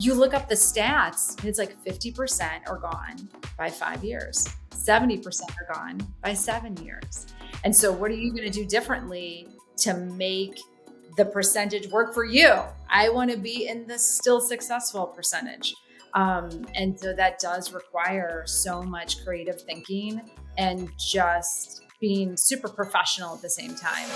You look up the stats, and it's like 50% are gone by 5 years. 70% are gone by 7 years. And so what are you going to do differently to make the percentage work for you? I want to be in the still successful percentage. And so that does require so much creative thinking and just being super professional at the same time.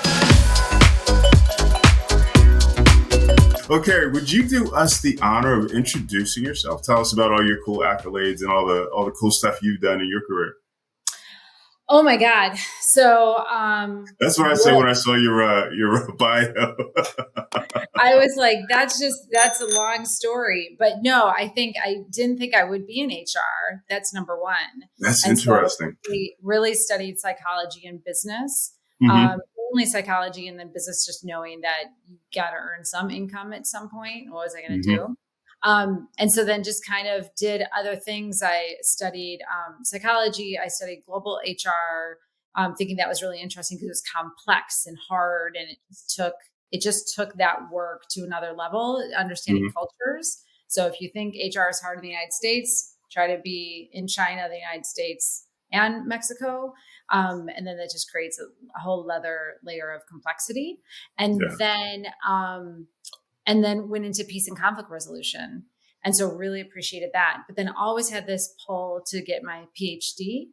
Well, Keri, would you do us the honor of introducing yourself? Tell us about all your cool accolades and all the cool stuff you've done in your career. Oh my God. So that's what I said when I saw your bio. I was like, that's a long story. But no, I didn't think I would be in HR. That's number one. That's interesting. So we really studied psychology and business. Only psychology and then business, just knowing that you got to earn some income at some point. What was I going to do? And so then just kind of did other things. I studied psychology. I studied global HR, thinking that was really interesting because it was complex and hard. And it just took that work to another level, understanding cultures. So if you think HR is hard in the United States, try to be in China, the United States, and Mexico. And then that just creates a whole other layer of complexity. And then went into peace and conflict resolution. And so really appreciated that. But then always had this pull to get my PhD.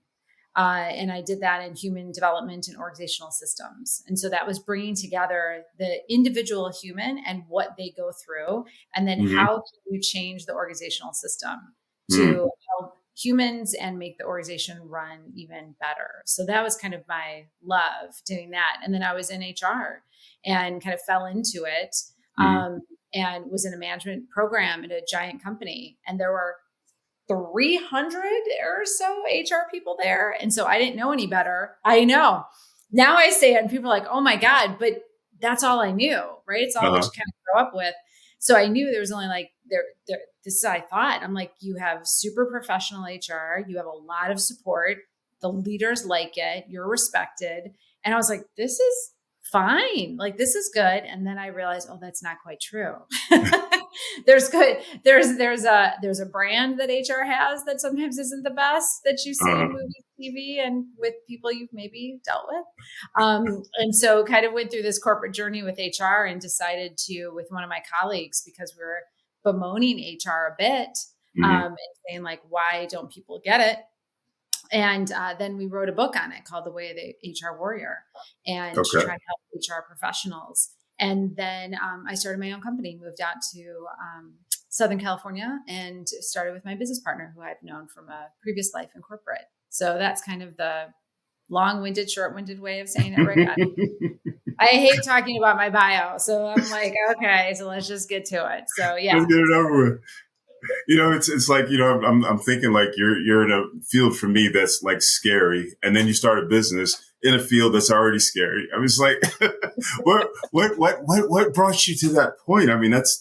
And I did that in human development and organizational systems. And so that was bringing together the individual human and what they go through. And then how can you change the organizational system to help humans and make the organization run even better. So that was kind of my love, doing that. And then I was in HR and kind of fell into it. And was in a management program at a giant company. And there were 300 or so HR people there. And so I didn't know any better. I know. Now I say it and people are like, oh my God, but that's all I knew, right? It's all what you kind of grow up with. So I knew there was only like, this is, I thought, I'm like, you have super professional HR. You have a lot of support. The leaders like it. You're respected. And I was like, this is fine. Like, this is good. And then I realized, oh, that's not quite true. There's a brand that HR has that sometimes isn't the best that you see in movies, TV, and with people you've maybe dealt with. And so kind of went through this corporate journey with HR and decided to, with one of my colleagues, because we were bemoaning HR a bit, and saying like, why don't people get it? And then we wrote a book on it called The Way of the HR Warrior, and to try to help HR professionals. And then I started my own company, moved out to Southern California, and started with my business partner, who I've known from a previous life in corporate. So that's kind of the long-winded, short-winded way of saying it, Rick. I hate talking about my bio. So I'm like, okay, so let's just get to it. So yeah. Let's get it over with. It's like, I'm thinking like you're in a field for me that's like scary. And then you start a business in a field that's already scary. I was like, what brought you to that point? I mean, that's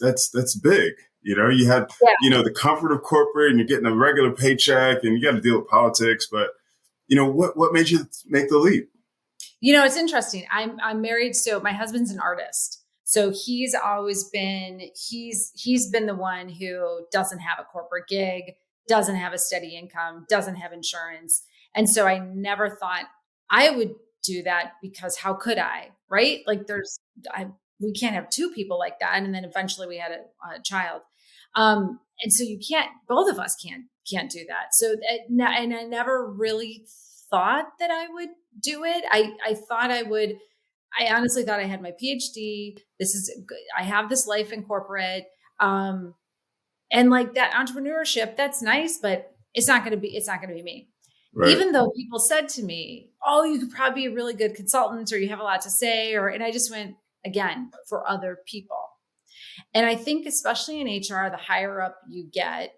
big. You had, the comfort of corporate and you're getting a regular paycheck and you got to deal with politics. But, what made you make the leap? It's interesting. I'm married. So my husband's an artist. So he's always been, he's been the one who doesn't have a corporate gig, doesn't have a steady income, doesn't have insurance. And so I never thought I would do that, because how could I, right? Like we can't have two people like that. And then eventually we had a child. And so both of us can't do that. So, and I never really thought that I would do it. I thought I would. I honestly thought I had my PhD. I have this life in corporate. And like that entrepreneurship, that's nice, but it's not going to be me. Right. Even though people said to me, oh, you could probably be a really good consultant, or you have a lot to say, and I just went, again, for other people. And I think especially in HR, the higher up you get,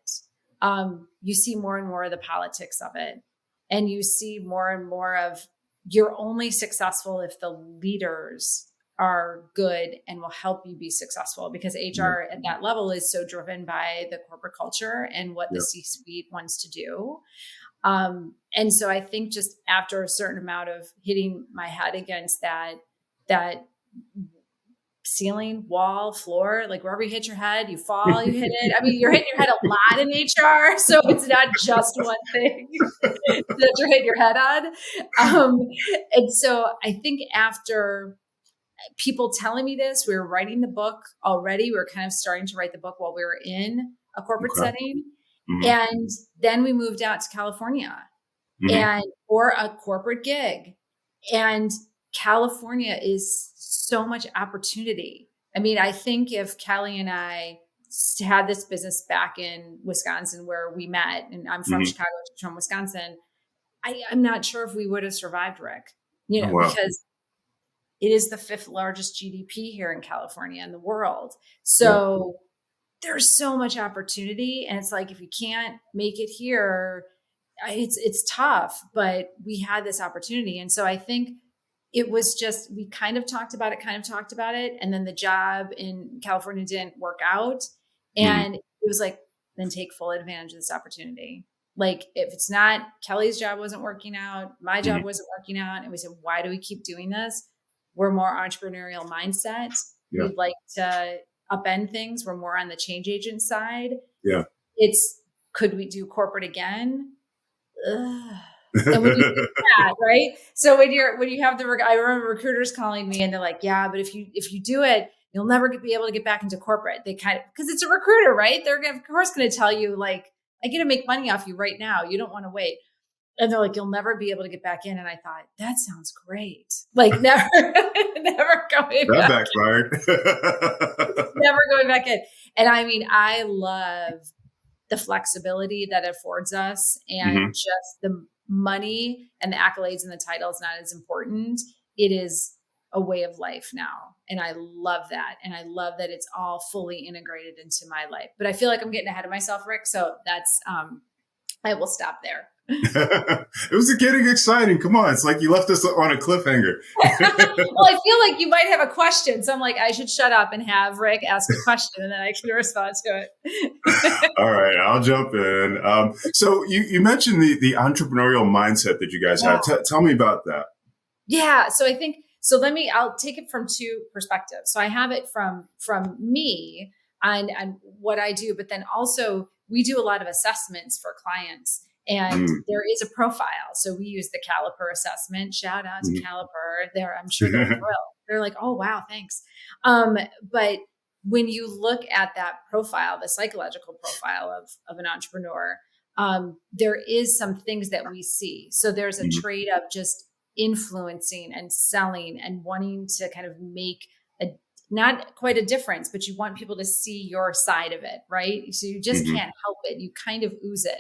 you see more and more of the politics of it. And you see more and more of, you're only successful if the leaders are good and will help you be successful, because HR at that level is so driven by the corporate culture and what the C-suite wants to do. And so I think just after a certain amount of hitting my head against that ceiling, wall, floor, like wherever you hit your head, you fall, you hit it. I mean, you're hitting your head a lot in HR. So it's not just one thing that you're hitting your head on. And so I think after people telling me this, we were writing the book already. We were kind of starting to write the book while we were in a corporate setting. Mm-hmm. And then we moved out to California and for a corporate gig. And California is so much opportunity. I mean, I think if Kelly and I had this business back in Wisconsin where we met, and I'm from Chicago, she's from Wisconsin, I'm not sure if we would have survived, Rick, because it is the 5th largest GDP here in California in the world. So there's so much opportunity. And it's like, if you can't make it here, it's tough, but we had this opportunity. And so I think it was just, we kind of talked about it. And then the job in California didn't work out. And it was like, then take full advantage of this opportunity. Like, if it's not, Kelly's job wasn't working out, my job wasn't working out. And we said, why do we keep doing this? We're more entrepreneurial mindset. Yeah. We'd like to upend things. We're more on the change agent side. Yeah. Could we do corporate again? And when you do that, right? So when you have I remember recruiters calling me and they're like, yeah, but if you do it, you'll never be able to get back into corporate. They because it's a recruiter, right? They're of course going to tell you, like, I get to make money off you right now. You don't want to wait. And they're like, you'll never be able to get back in. And I thought, that sounds great. Like, never going that back. Backfired. Never going back in. And I mean, I love the flexibility that it affords us, and just the money and the accolades and the title is not as important. It is a way of life now. And I love that. And I love that it's all fully integrated into my life. But I feel like I'm getting ahead of myself, Rick. So that's, I will stop there. It was getting exciting. Come on. It's like you left us on a cliffhanger. Well, I feel like you might have a question. So I'm like, I should shut up and have Rick ask a question and then I can respond to it. All right. I'll jump in. So you mentioned the entrepreneurial mindset that you guys have. Tell me about that. Yeah. So I think, I'll take it from 2 perspectives. So I have it from me and what I do, but then also we do a lot of assessments for clients. And there is a profile. So we use the Caliper assessment. Shout out to Caliper. I'm sure they're thrilled. They're like, oh, wow, thanks. But when you look at that profile, the psychological profile of an entrepreneur, there is some things that we see. So there's a trait of just influencing and selling and wanting to kind of make not quite a difference, but you want people to see your side of it, right? So you just can't help it. You kind of ooze it.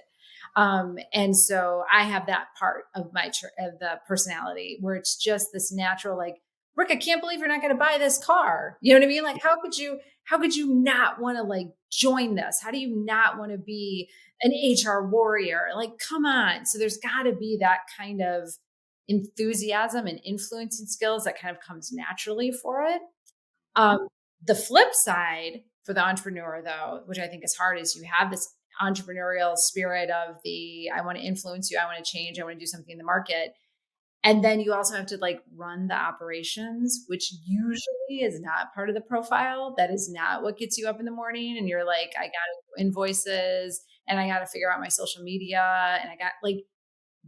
And so I have that part of of the personality where it's just this natural, like, Rick, I can't believe you're not going to buy this car. You know what I mean? Like, how could you not want to, like, join this? How do you not want to be an HR warrior? Like, come on. So there's got to be that kind of enthusiasm and influencing skills that kind of comes naturally for it. The flip side for the entrepreneur, though, which I think is hard, is you have this entrepreneurial spirit of I want to influence you. I want to change. I want to do something in the market. And then you also have to, like, run the operations, which usually is not part of the profile. That is not what gets you up in the morning. And you're like, I got to do invoices and I got to figure out my social media and I got, like,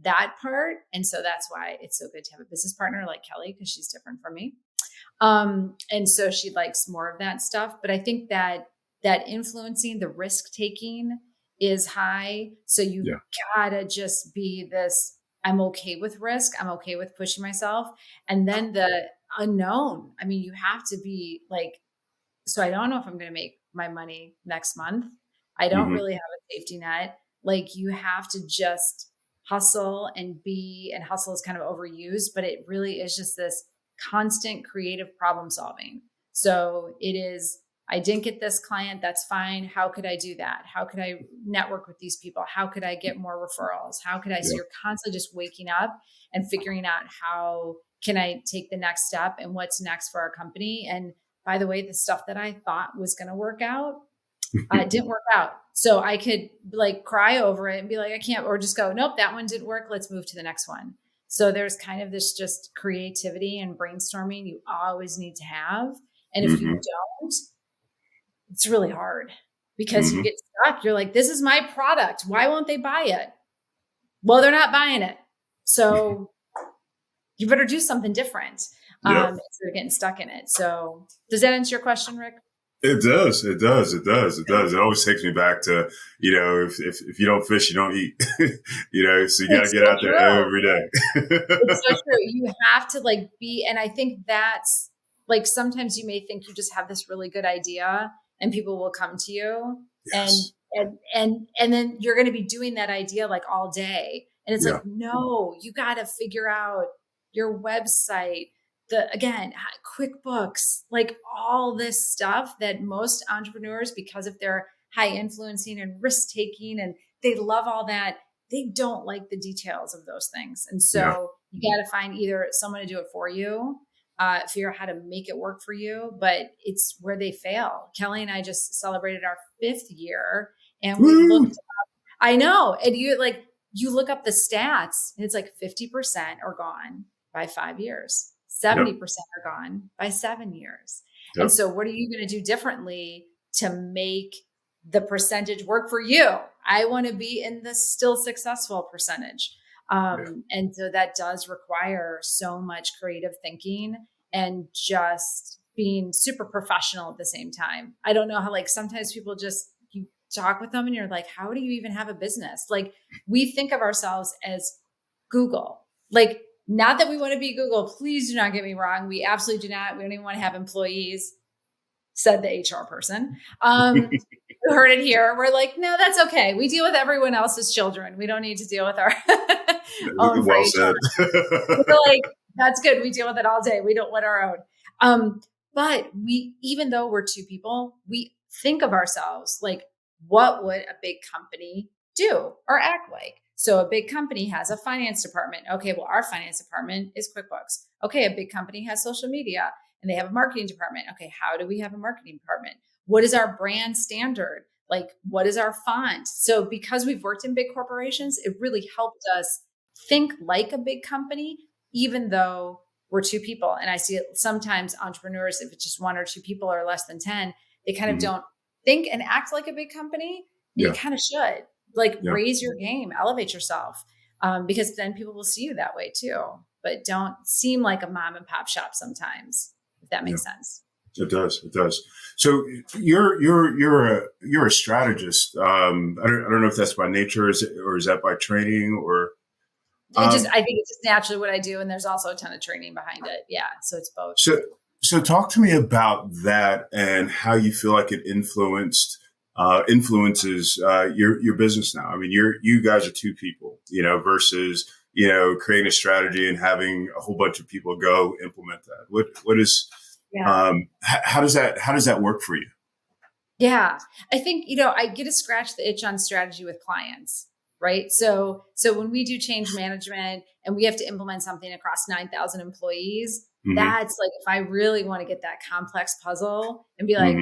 that part. And so that's why it's so good to have a business partner like Kelly, because she's different from me. And so she likes more of that stuff. But I think that influencing, the risk taking is high. So you gotta just be this, I'm okay with risk. I'm okay with pushing myself. And then the unknown. I mean, you have to be like, so I don't know if I'm going to make my money next month. I don't really have a safety net. Like, you have to just hustle and hustle is kind of overused, but it really is just this constant creative problem solving. So it is, I didn't get this client. That's fine. How could I do that? How could I network with these people? How could I get more referrals? How could I, so you're constantly just waking up and figuring out how can I take the next step and what's next for our company. And by the way, the stuff that I thought was going to work out, didn't work out. So I could, like, cry over it and be like, I can't, or just go, nope, that one didn't work. Let's move to the next one. So there's kind of this just creativity and brainstorming you always need to have. And if you don't, it's really hard because you get stuck. You're like, this is my product. Why won't they buy it? Well, they're not buying it. So you better do something different instead of getting stuck in it. So does that answer your question, Rick? It does. It does. It does. It does. It always takes me back to, if you don't fish, you don't eat, so you got to get out there every day. It's so true. You have to be, and I think that's sometimes you may think you just have this really good idea and people will come to you and then you're going to be doing that idea all day. And it's no, you got to figure out your website, again, QuickBooks, all this stuff that most entrepreneurs, because if they're high influencing and risk taking and they love all that, they don't like the details of those things. And so you got to find either someone to do it for you, figure out how to make it work for you, but it's where they fail. Kelly and I just celebrated our 5th year and we looked up, I know. And you look up the stats and it's 50% are gone by 5 years. 70% are gone by 7 years. And so what are you going to do differently to make the percentage work for you? I want to be in the still successful percentage. And so that does require so much creative thinking and just being super professional at the same time. I don't know how, sometimes people you talk with them and you're like, how do you even have a business? We think of ourselves as Google, not that we want to be Google. Please do not get me wrong. We absolutely do not. We don't even want to have employees, said the HR person. We heard it here. We're like, no, that's okay. We deal with everyone else's children. We don't need to deal with our own. Well said. We're that's good. We deal with it all day. We don't want our own. But even though we're 2 people, we think of ourselves what would a big company do or act like? So a big company has a finance department. Okay, well, our finance department is QuickBooks. Okay, a big company has social media and they have a marketing department. Okay, how do we have a marketing department? What is our brand standard? What is our font? So because we've worked in big corporations, it really helped us think like a big company, even though we're 2 people. And I see it sometimes entrepreneurs, if it's just 1 or 2 people or less than 10, they kind of don't think and act like a big company. You kind of should. Raise your game, elevate yourself, because then people will see you that way too. But don't seem like a mom and pop shop sometimes, if that makes sense. It does. It does. So you're a strategist. I don't know if that's by nature, or is that by training, or? I think it's just naturally what I do, and there's also a ton of training behind it. Yeah, so it's both. So talk to me about that and how you feel like it influences your business now. I mean, you guys are 2 people, versus creating a strategy and having a whole bunch of people go implement that. What is how does that work for you? Yeah, I think I get to scratch the itch on strategy with clients, right? So when we do change management and we have to implement something across 9,000 employees, that's if I really want to get that complex puzzle and be like,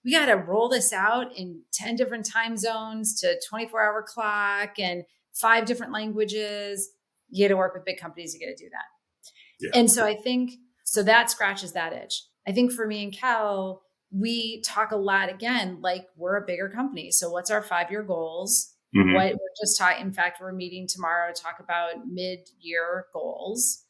we got to roll this out in 10 different time zones to 24-hour clock and 5 different languages. You got to work with big companies. You got to do that. Yeah. And so I think, that scratches that itch. I think for me and Cal, we talk a lot, again, we're a bigger company. So what's our 5-year goals? What we're just talking, in fact, we're meeting tomorrow to talk about mid-year goals.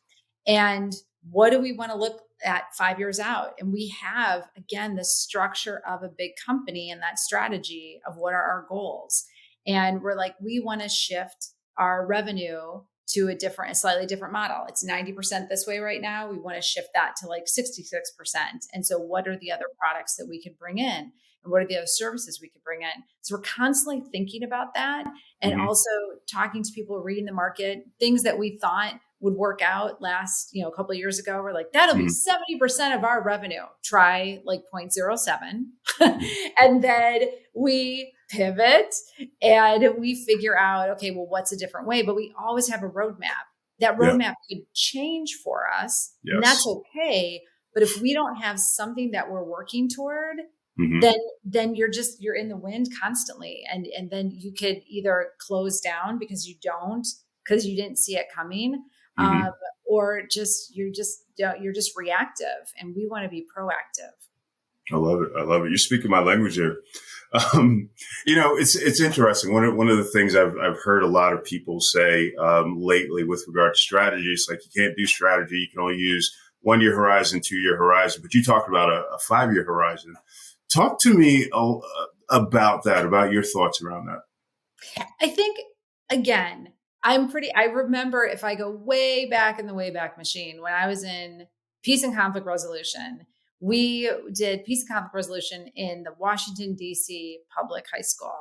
And what do we want to look at 5 years out? And we have, again, the structure of a big company and that strategy of what are our goals. And we're we want to shift our revenue to a slightly different model. It's 90% this way right now. We want to shift that to 66%. And so what are the other products that we could bring in? And what are the other services we could bring in? So we're constantly thinking about that and also talking to people, reading the market, things that we thought would work out last, a couple of years ago. We're that'll be 70% of our revenue. Try 0.07. And then we pivot and we figure out, okay, well, what's a different way? But we always have a roadmap. That roadmap could change for us. Yes. And that's okay. But if we don't have something that we're working toward, then you're in the wind constantly. And then you could either close down because you didn't see it coming. or you're just reactive, and we want to be proactive. I love it. I love it. You're speaking my language there. It's interesting. One of the things I've heard a lot of people say lately with regard to strategies, like you can't do strategy. You can only use 1 year horizon, 2 year horizon, but you talked about a 5 year horizon. Talk to me about that, about your thoughts around that. I think, again, I remember, if I go way back in the Wayback Machine, when I was in peace and conflict resolution, we did peace and conflict resolution in the Washington, D.C. public high school.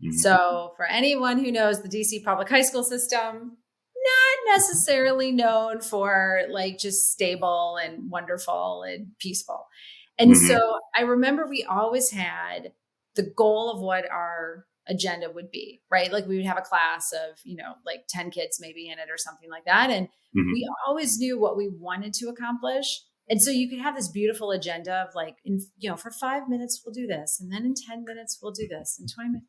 Mm-hmm. So for anyone who knows the D.C. public high school system, not necessarily known for like just stable and wonderful and peaceful. And mm-hmm. So I remember we always had the goal of what our agenda would be, right? Like we would have a class of, like 10 kids maybe in it or something like that. And mm-hmm. we always knew what we wanted to accomplish. And so you could have this beautiful agenda of like, for 5 minutes, we'll do this. And then in 10 minutes, we'll do this. And 20 minutes.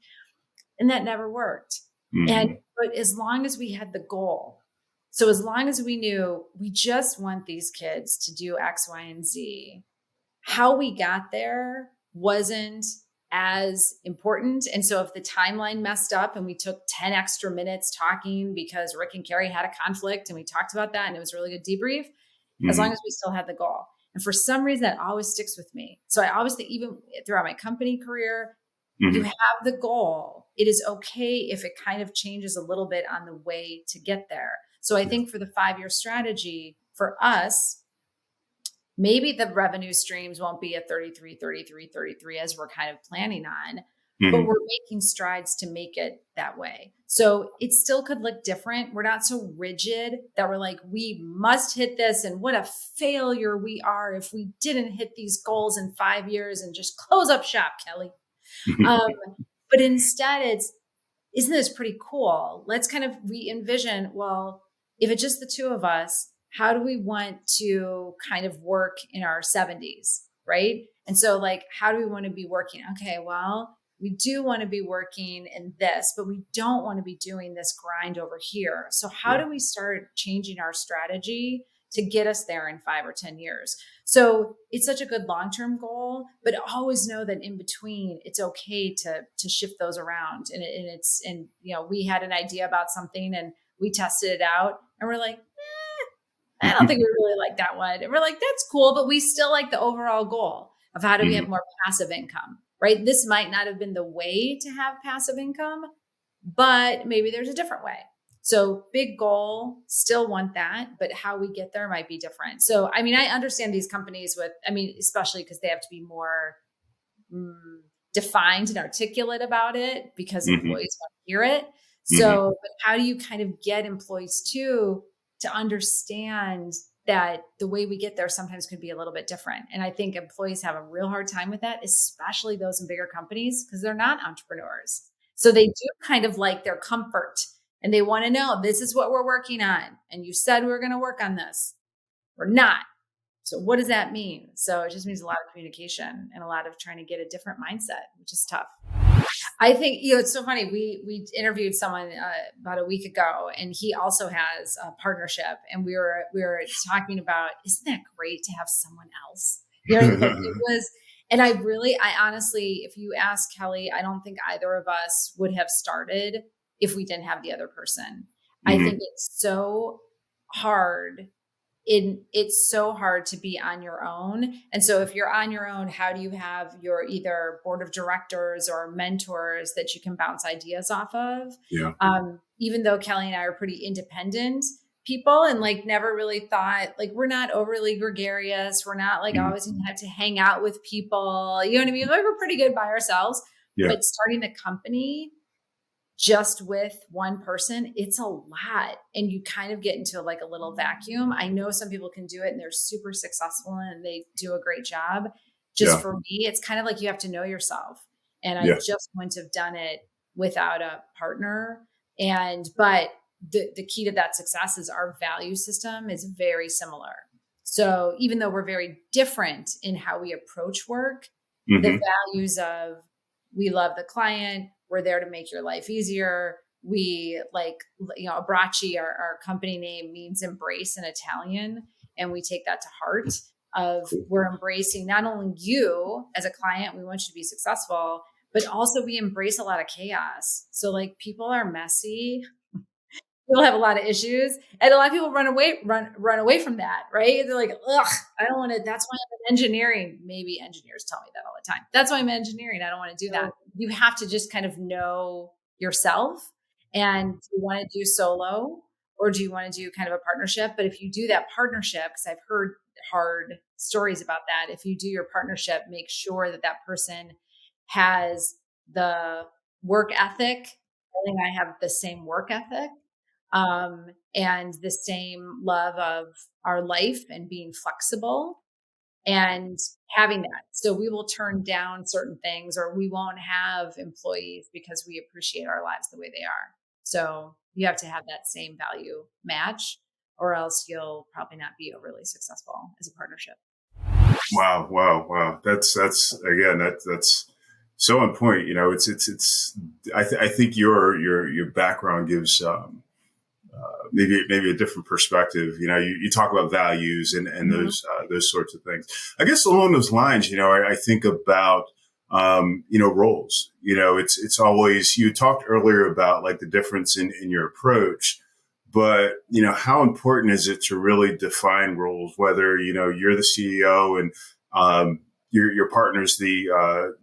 And that never worked. Mm-hmm. But as long as we had the goal, so as long as we knew we just want these kids to do X, Y, and Z, how we got there wasn't as important. And so if the timeline messed up and we took 10 extra minutes talking because Rick and Keri had a conflict and we talked about that and it was a really good debrief, mm-hmm. as long as we still had the goal. And for some reason that always sticks with me. So I always think, even throughout my company career, mm-hmm. you have the goal. It is okay if it kind of changes a little bit on the way to get there. So I think for the 5-year strategy for us, maybe the revenue streams won't be at 33, 33, 33 as we're kind of planning on, mm-hmm. but we're making strides to make it that way. So it still could look different. We're not so rigid that we're like, we must hit this. And what a failure we are if we didn't hit these goals in 5 years and just close up shop, Kelly. But instead isn't this pretty cool? Let's kind of re-envision, well, if it's just the two of us, how do we want to kind of work in our 70s, right? And so like, how do we want to be working? Okay, well, we do want to be working in this, but we don't want to be doing this grind over here. So how do we start changing our strategy to get us there in 5 or 10 years? So it's such a good long-term goal, but always know that in between, it's okay to shift those around. And we had an idea about something and we tested it out and we're like, I don't think we really like that one. And we're like, that's cool, but we still like the overall goal of how do we have more passive income, right? This might not have been the way to have passive income, but maybe there's a different way. So big goal, still want that, but how we get there might be different. So, I mean, I understand these companies especially because they have to be more defined and articulate about it because mm-hmm. employees want to hear it. So, but how do you kind of get employees to understand that the way we get there sometimes could be a little bit different? And I think employees have a real hard time with that, especially those in bigger companies, because they're not entrepreneurs. So they do kind of like their comfort and they want to know, this is what we're working on. And you said we were going to work on this. We're not. So what does that mean? So it just means a lot of communication and a lot of trying to get a different mindset, which is tough. I think, it's so funny. We interviewed someone about a week ago and he also has a partnership and we were talking about, isn't that great to have someone else? It was, and I honestly, if you ask Kelly, I don't think either of us would have started if we didn't have the other person. Mm-hmm. I think it's so hard. It's so hard to be on your own. And so if you're on your own, how do you have your either board of directors or mentors that you can bounce ideas off of? Yeah. Even though Kelly and I are pretty independent people and like never really thought, like we're not overly gregarious. We're not like always going to have to hang out with people. You know what I mean? Like we're pretty good by ourselves. Yeah. But starting the company just with one person, it's a lot. And you kind of get into like a little vacuum. I know some people can do it and they're super successful and they do a great job. Just for me, it's kind of like you have to know yourself. And I just wouldn't have done it without a partner. But the key to that success is our value system is very similar. So even though we're very different in how we approach work, the values of we love the client, we're there to make your life easier, we Abbracci, our company name, means embrace in Italian. And we take that to heart of we're embracing not only you as a client, we want you to be successful, but also we embrace a lot of chaos. So like people are messy. People have a lot of issues, and a lot of people run away from that, right? They're like, ugh, I don't want to. That's why I'm in engineering. Maybe engineers tell me that all the time. That's why I'm in engineering. I don't want to do that. You have to just kind of know yourself, and do you want to do solo or do you want to do kind of a partnership? But if you do that partnership, because I've heard hard stories about that, if you do your partnership, make sure that that person has the work ethic. I think I have the same work ethic. And the same love of our life and being flexible and having that. So we will turn down certain things, or we won't have employees because we appreciate our lives the way they are. So you have to have that same value match, or else you'll probably not be overly successful as a partnership. Wow. That's again, that's so on point. I think your background gives, maybe a different perspective. You talk about values and those sorts of things. I guess along those lines, I think about, roles. It's always, you talked earlier about like the difference in your approach, but how important is it to really define roles, whether, you're the CEO and, your partner's the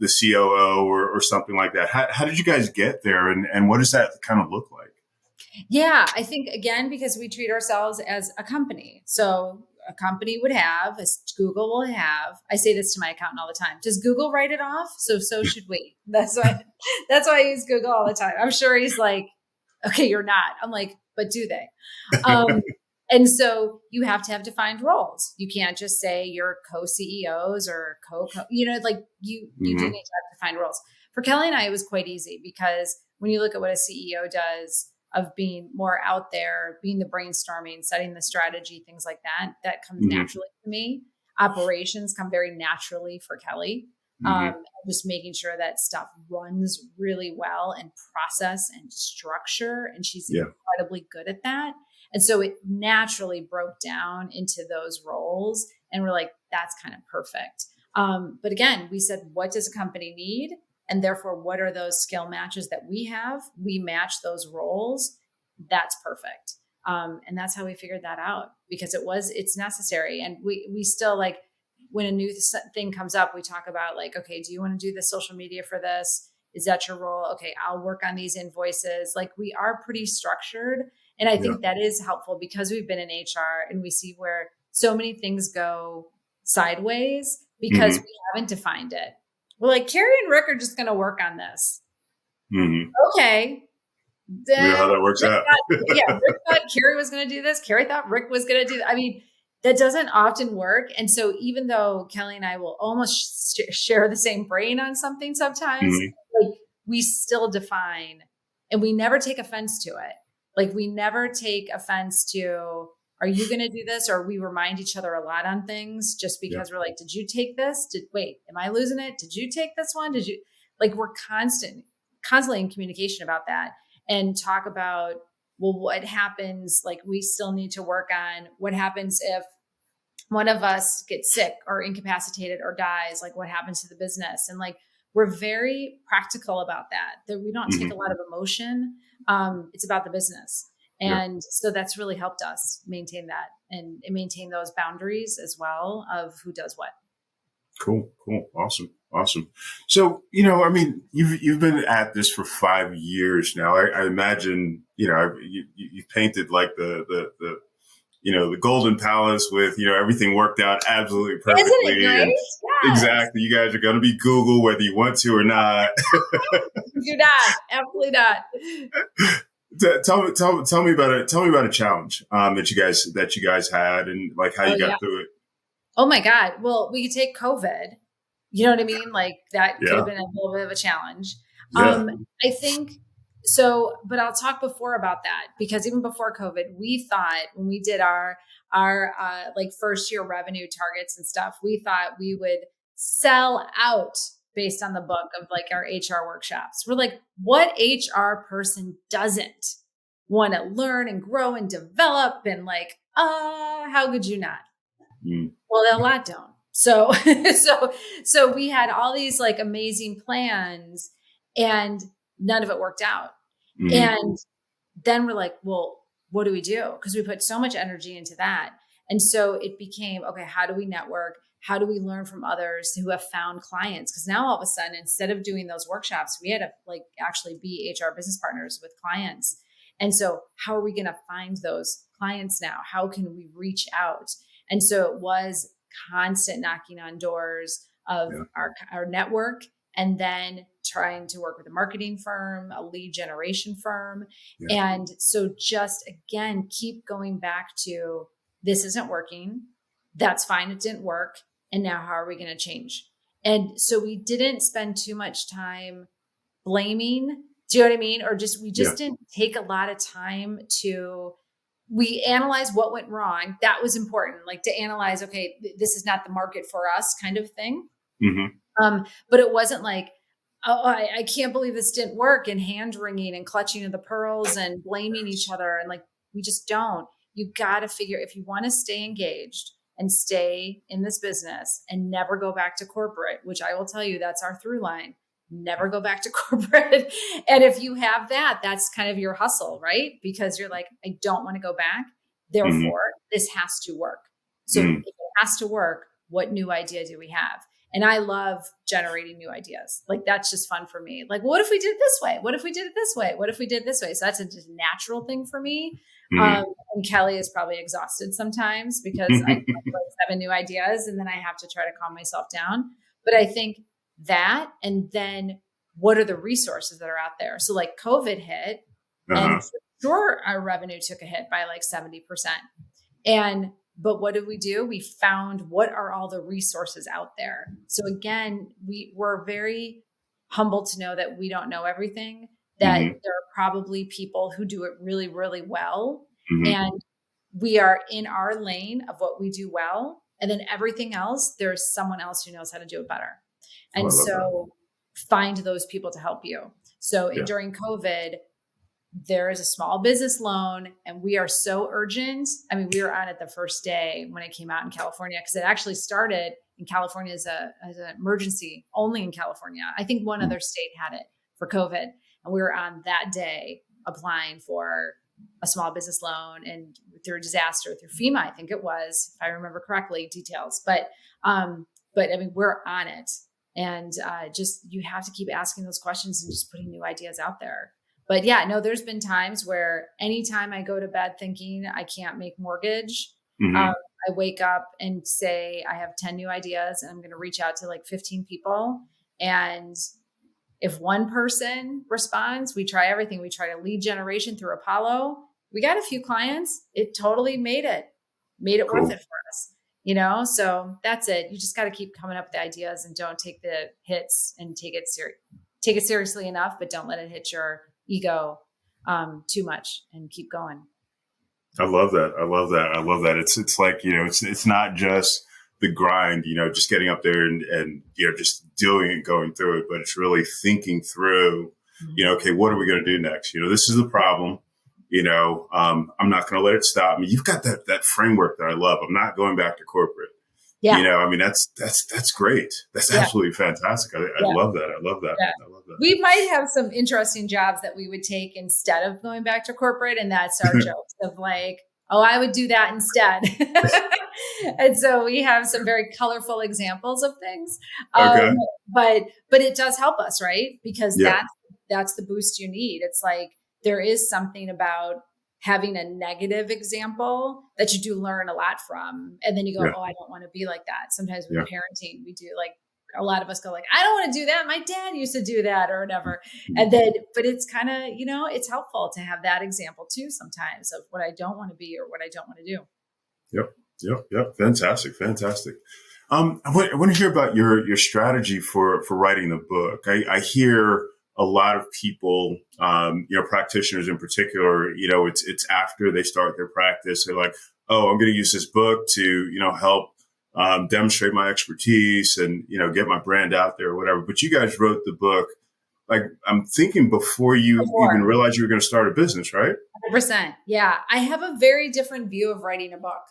COO or something like that. How did you guys get there, and what does that kind of look like? Yeah, I think again, because we treat ourselves as a company. So a company would have, as Google will have, I say this to my accountant all the time. Does Google write it off? So should we. That's why I use Google all the time. I'm sure he's like, okay, you're not. I'm like, but do they? And so you have to have defined roles. You can't just say you're co-CEOs or you do need to have defined roles. For Kelly and I, it was quite easy because when you look at what a CEO does, of being more out there, being the brainstorming, setting the strategy, things like that, that comes naturally to me. Operations come very naturally for Kelly. Just making sure that stuff runs really well and process and structure. And she's incredibly good at that. And so it naturally broke down into those roles. And we're like, that's kind of perfect. But again, we said, what does a company need? And therefore, what are those skill matches that we have? We match those roles. That's perfect. And that's how we figured that out, because it's necessary. And we still, like, when a new thing comes up, we talk about like, okay, do you want to do the social media for this? Is that your role? Okay, I'll work on these invoices. Like, we are pretty structured. And I think that is helpful because we've been in HR and we see where so many things go sideways because we haven't defined it. We're like, Keri and Rick are just going to work on this. Okay. Then how that works out. Rick thought Keri was going to do this. Keri thought Rick was going to do that. I mean, that doesn't often work. And so even though Kelly and I will almost share the same brain on something sometimes, like, we still define, and we never take offense to it. Like, we never take offense to, are you going to do this? Or we remind each other a lot on things just because we're like, did you take this? Wait, am I losing it? Did you take this one? We're constantly in communication about that, and talk about, well, what happens? Like, we still need to work on what happens if one of us gets sick or incapacitated or dies, like what happens to the business? And like, we're very practical about that we don't take a lot of emotion. It's about the business. And so that's really helped us maintain that and maintain those boundaries as well of who does what. Cool. Awesome. So, I mean, you've been at this for 5 years now. I imagine, you've painted like the Golden Palace with, everything worked out absolutely perfectly. Isn't it great? Yes. Exactly. You guys are going to be Google whether you want to or not. You're not. Absolutely not. Tell me about a challenge that you guys had, and like how you got through it. Oh my God. Well, we could take COVID. You know what I mean? Like, that could have been a little bit of a challenge. I think so, but I'll talk before about that, because even before COVID, we thought when we did our like first year revenue targets and stuff, we thought we would sell out based on the book of like our HR workshops. We're like, what HR person doesn't want to learn and grow and develop? And like, how could you not? Well, a lot don't. So, so we had all these like amazing plans and none of it worked out. And then we're like, well, what do we do? Because we put so much energy into that. And so it became, okay, how do we network? How do we learn from others who have found clients? Because now all of a sudden, instead of doing those workshops, we had to like actually be HR business partners with clients. And so how are we going to find those clients now? How can we reach out? And so it was constant knocking on doors of our network, and then trying to work with a marketing firm, a lead generation firm. And so just, again, keep going back to, this isn't working. That's fine. It didn't work. And now how are we going to change? And so we didn't spend too much time blaming. Do you know what I mean? Or we just didn't take a lot of time we analyzed what went wrong. That was important. Like to analyze, okay, this is not the market for us kind of thing. But it wasn't like, oh, I can't believe this didn't work, and hand wringing and clutching of the pearls and blaming each other. And like, we just don't. You got to figure, if you want to stay engaged and stay in this business and never go back to corporate, which I will tell you, that's our through line, never go back to corporate. And if you have that, that's kind of your hustle, right? Because you're like, I don't want to go back. Therefore, this has to work. So if it has to work, what new idea do we have? And I love generating new ideas. Like, that's just fun for me. Like, what if we did it this way? What if we did it this way? What if we did it this way? So that's a just natural thing for me. And Kelly is probably exhausted sometimes because I have like 7 new ideas and then I have to try to calm myself down. But I think that, and then what are the resources that are out there? So like COVID hit, and for sure our revenue took a hit by like 70%. But what did we do? We found, what are all the resources out there? So again, we were very humbled to know that we don't know everything, that there are probably people who do it really, really well. And we are in our lane of what we do well. And then everything else, there's someone else who knows how to do it better. And so find those people to help you. So during COVID, there is a small business loan, and we are so urgent. I mean, we were on it the first day when it came out in California, because it actually started in California as an emergency only in California. I think one other state had it for COVID. And we were on that day applying for a small business loan, and through a disaster, through FEMA, I think it was, if I remember correctly, details. But I mean, we're on it. And just, you have to keep asking those questions and just putting new ideas out there. But yeah, no, there's been times where anytime I go to bed thinking I can't make mortgage, I wake up and say, I have 10 new ideas and I'm going to reach out to like 15 people. And if one person responds, we try everything. We try to lead generation through Apollo. We got a few clients. It totally made it cool. Worth it for us, you know? So that's it. You just got to keep coming up with the ideas and don't take the hits, and take it seriously enough, but don't let it hit your ego too much, and keep going. I love that. It's like, you know, it's not just the grind, you know, just getting up there and you know, just doing it, going through it, but it's really thinking through, you know, okay, what are we going to do next? You know, this is the problem, you know, I'm not going to let it stop me. You've got that framework that I love. I'm not going back to corporate. Yeah. You know, I mean, that's great. That's absolutely fantastic. I love that. I love that. Yeah. I love that. We might have some interesting jobs that we would take instead of going back to corporate. And that's our jokes of like, oh, I would do that instead. And so we have some very colorful examples of things. But it does help us, right? Because that's the boost you need. It's like, there is something about having a negative example that you do learn a lot from. And then you go, oh, I don't want to be like that. Sometimes with parenting, we do, like, a lot of us go like, I don't want to do that. My dad used to do that, or whatever. And then, but it's kind of, you know, it's helpful to have that example too, sometimes, of what I don't want to be or what I don't want to do. Yep. Fantastic. I want to hear about your strategy for writing the book. I hear a lot of people, you know, practitioners in particular, you know, it's after they start their practice, they're like, oh, I'm going to use this book to, you know, help demonstrate my expertise and, get my brand out there or whatever. But you guys wrote the book, like, I'm thinking before you even realized you were going to start a business, right? 100%. Yeah. I have a very different view of writing a book.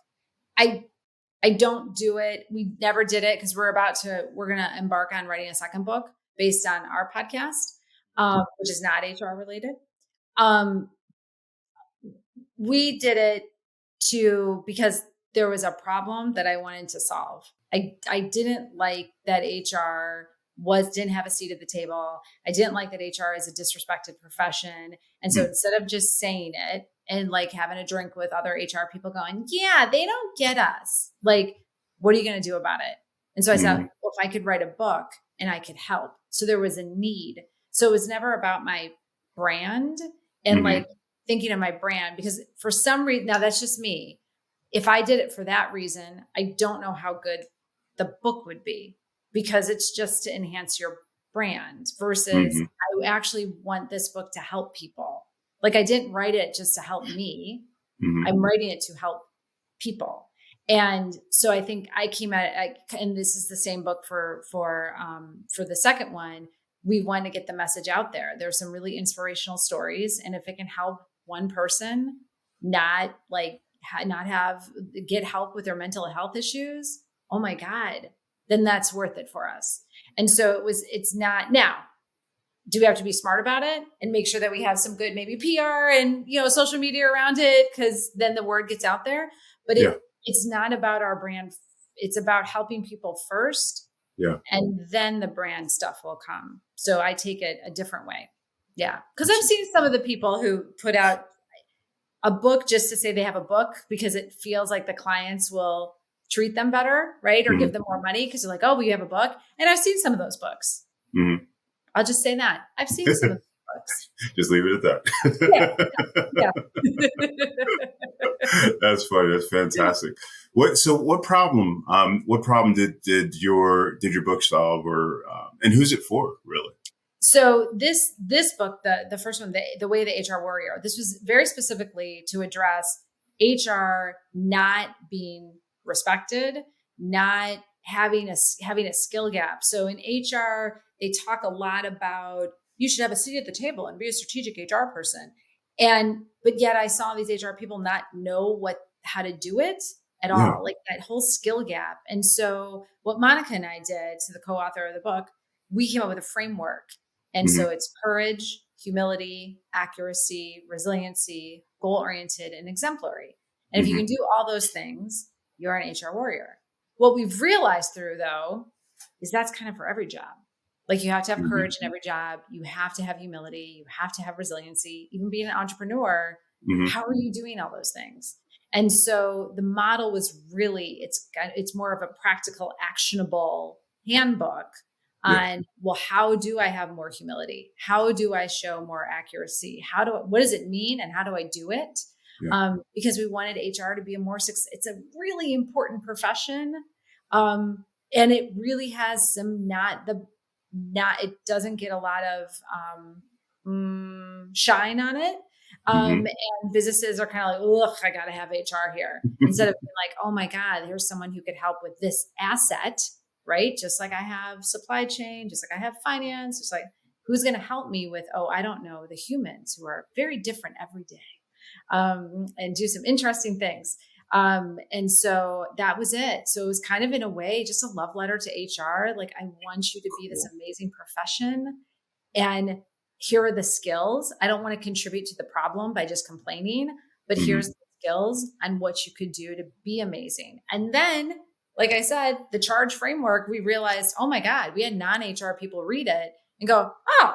I don't do it. We never did it because we're going to embark on writing a second book based on our podcast, which is not HR related. We did it because there was a problem that I wanted to solve. I didn't like that HR didn't have a seat at the table. I didn't like that HR is a disrespected profession. And so instead of just saying it and like having a drink with other HR people going, yeah, they don't get us. Like, what are you going to do about it? And so I said, well, if I could write a book and I could help. So there was a need. So it was never about my brand and like thinking of my brand, because for some reason, now that's just me. If I did it for that reason, I don't know how good the book would be, because it's just to enhance your brand versus I actually want this book to help people. Like, I didn't write it just to help me. I'm writing it to help people. And so I think I came at it, and this is the same book for the second one. We want to get the message out there. There's some really inspirational stories. And if it can help one person get help with their mental health issues, oh my God, then that's worth it for us. And so it's not. Now, do we have to be smart about it and make sure that we have some good, maybe PR and, social media around it? Cause then the word gets out there, but it's not about our brand. It's about helping people first. Yeah. And then the brand stuff will come. So I take it a different way. Yeah. Cause I've seen some of the people who put out a book just to say they have a book because it feels like the clients will treat them better, right? Or give them more money because they're like, oh, well, you have a book. And I've seen some of those books. I'll just say that. I've seen some of those books. Just leave it at that. Yeah. That's funny. That's fantastic. What problem did your book solve, or and who's it for, really? So this book, the first one, the Way of the HR Warrior, this was very specifically to address HR not being respected, not having a skill gap. So in HR, they talk a lot about you should have a seat at the table and be a strategic HR person. But yet I saw these HR people not know how to do it at all, like that whole skill gap. And so what Monica and I did, to the co-author of the book, we came up with a framework. And so it's courage, humility, accuracy, resiliency, goal-oriented, and exemplary. And if you can do all those things, you're an HR warrior. What we've realized though, is that's kind of for every job. Like, you have to have courage in every job. You have to have humility. You have to have resiliency. Even being an entrepreneur, how are you doing all those things? And so the model was really, it's more of a practical, actionable handbook on, well, how do I have more humility? How do I show more accuracy? What does it mean? And how do I do it? Yeah. Because we wanted HR to be it's a really important profession. And it really has some, it doesn't get a lot of shine on it. And businesses are kind of like, ugh, I got to have HR here. Instead of being like, oh my God, here's someone who could help with this asset, right? Just like I have supply chain, just like I have finance, just like who's going to help me with, I don't know, the humans who are very different every day, and do some interesting things. And so that was it. So it was kind of, in a way, just a love letter to HR. Like, I want you to be this amazing profession, and here are the skills. I don't want to contribute to the problem by just complaining, but here's the skills on what you could do to be amazing. And then, like I said, the charge framework, we realized, oh my God, we had non-HR people read it and go, oh,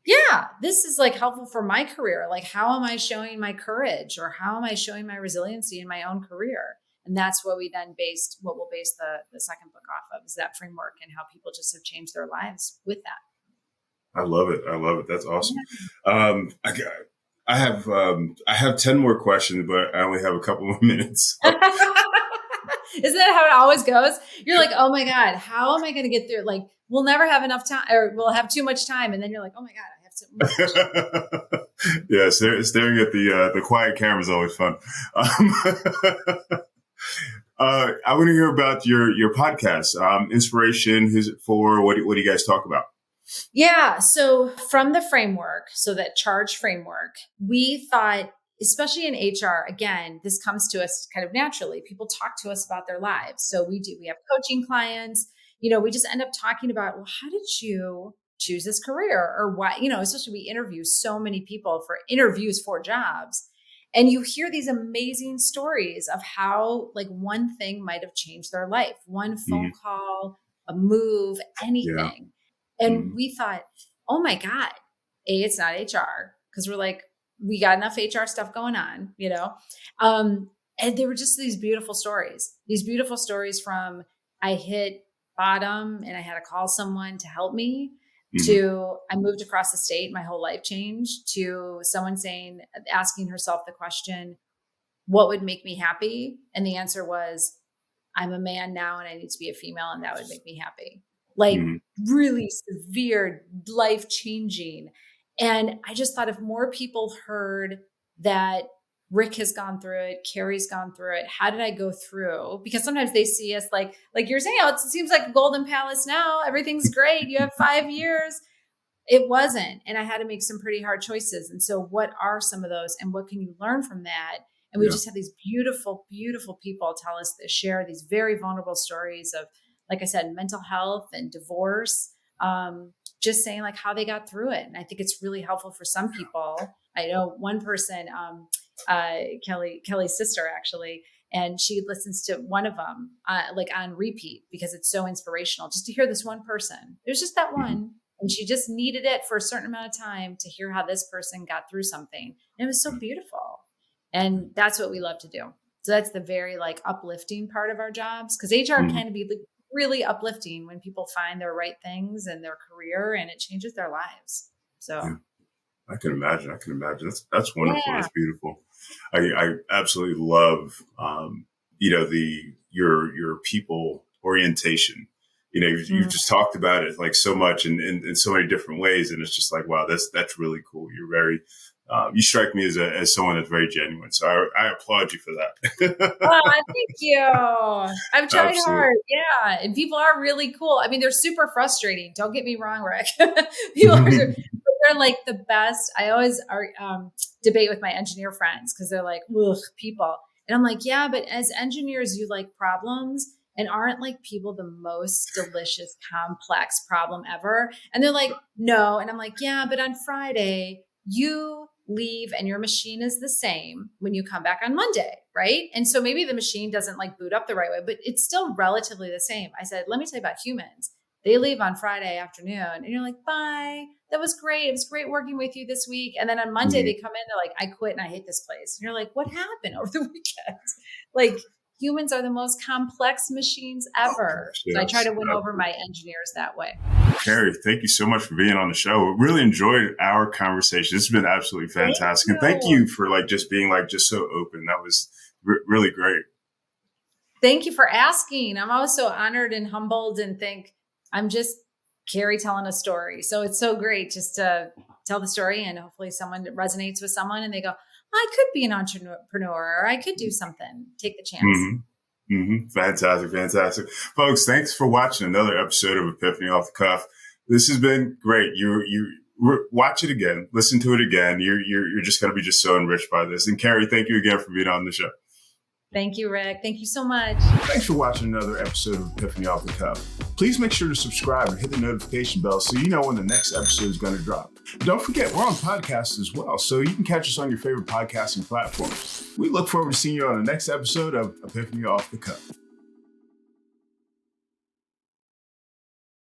yeah, this is like helpful for my career. Like, how am I showing my courage, or how am I showing my resiliency in my own career? And that's what we'll base the second book off of, is that framework, and how people just have changed their lives with that. I love it. That's awesome. I have 10 more questions, but I only have a couple more minutes. So. Isn't that how it always goes? You're like, oh my God, how am I going to get through? Like, we'll never have enough time, or we'll have too much time. And then you're like, oh my God, I have so much. Yeah, staring at the quiet camera is always fun. I want to hear about your podcast, inspiration. Who's it for? What do you guys talk about? Yeah. So from the framework, so that charge framework, we thought, especially in HR, again, this comes to us kind of naturally. People talk to us about their lives. So we have coaching clients, we just end up talking about, well, how did you choose this career, or why, especially we interview so many people for interviews for jobs. And you hear these amazing stories of how like one thing might have changed their life, one phone call, a move, anything. Yeah. And we thought, oh my God, it's not HR, because we're like, we got enough HR stuff going on, and there were just these beautiful stories from I hit bottom and I had to call someone to help me, to I moved across the state, my whole life changed, to someone asking herself the question, what would make me happy? And the answer was, I'm a man now and I need to be a female, and that would make me happy. Like really severe, life-changing. And I just thought if more people heard that Rick has gone through it, Keri's gone through it, how did I go through? Because sometimes they see us like you're saying, oh, it seems like a golden palace now. Everything's great. You have 5 years. It wasn't. And I had to make some pretty hard choices. And so what are some of those, and what can you learn from that? And we just have these beautiful, beautiful people tell us that share these very vulnerable stories of, like I said, mental health and divorce, just saying like how they got through it. And I think it's really helpful for some people. I know one person, Kelly's sister actually, and she listens to one of them like on repeat because it's so inspirational just to hear this one person. There's just that one. And she just needed it for a certain amount of time to hear how this person got through something. And it was so beautiful. And that's what we love to do. So that's the very like uplifting part of our jobs, because HR can be really uplifting when people find their right things in their career and it changes their lives. So I can imagine. That's wonderful. Yeah. That's beautiful. I absolutely love, your people orientation. You've just talked about it like so much in so many different ways. And it's just like, wow, that's really cool. You're very, you strike me as someone that's very genuine. So I applaud you for that. Oh, thank you. I've tried hard. Yeah. And people are really cool. I mean, they're super frustrating. Don't get me wrong, Rick. They're like the best. I always debate with my engineer friends because they're like, ugh, people. And I'm like, yeah, but as engineers, you like problems. And aren't like people the most delicious, complex problem ever? And they're like, no. And I'm like, yeah, but on Friday, you leave and your machine is the same when you come back on Monday, right? And so maybe the machine doesn't like boot up the right way, but it's still relatively the same. I said, let me tell you about humans. They leave on Friday afternoon and you're like, bye. That was great. It was great working with you this week. And then on Monday, they come in, they're like, I quit and I hate this place. And you're like, what happened over the weekend? Like, humans are the most complex machines ever. Yes, so I try to win over my engineers that way. Keri, thank you so much for being on the show. We really enjoyed our conversation. This has been absolutely fantastic. And thank you for just being just so open. That was really great. Thank you for asking. I'm always so honored and humbled and think I'm just Keri telling a story. So it's so great just to tell the story, and hopefully someone resonates with someone and they go, I could be an entrepreneur, or I could do something. Take the chance. Fantastic. Folks, thanks for watching another episode of Epiphany Off the Cuff. This has been great. You watch it again, listen to it again. You're just going to be just so enriched by this. And Keri, thank you again for being on the show. Thank you, Rick. Thank you so much. Thanks for watching another episode of Epiphany Off the Cuff. Please make sure to subscribe and hit the notification bell so you know when the next episode is going to drop. Don't forget, we're on podcasts as well, so you can catch us on your favorite podcasting platforms. We look forward to seeing you on the next episode of Epiphany Off the Cuff.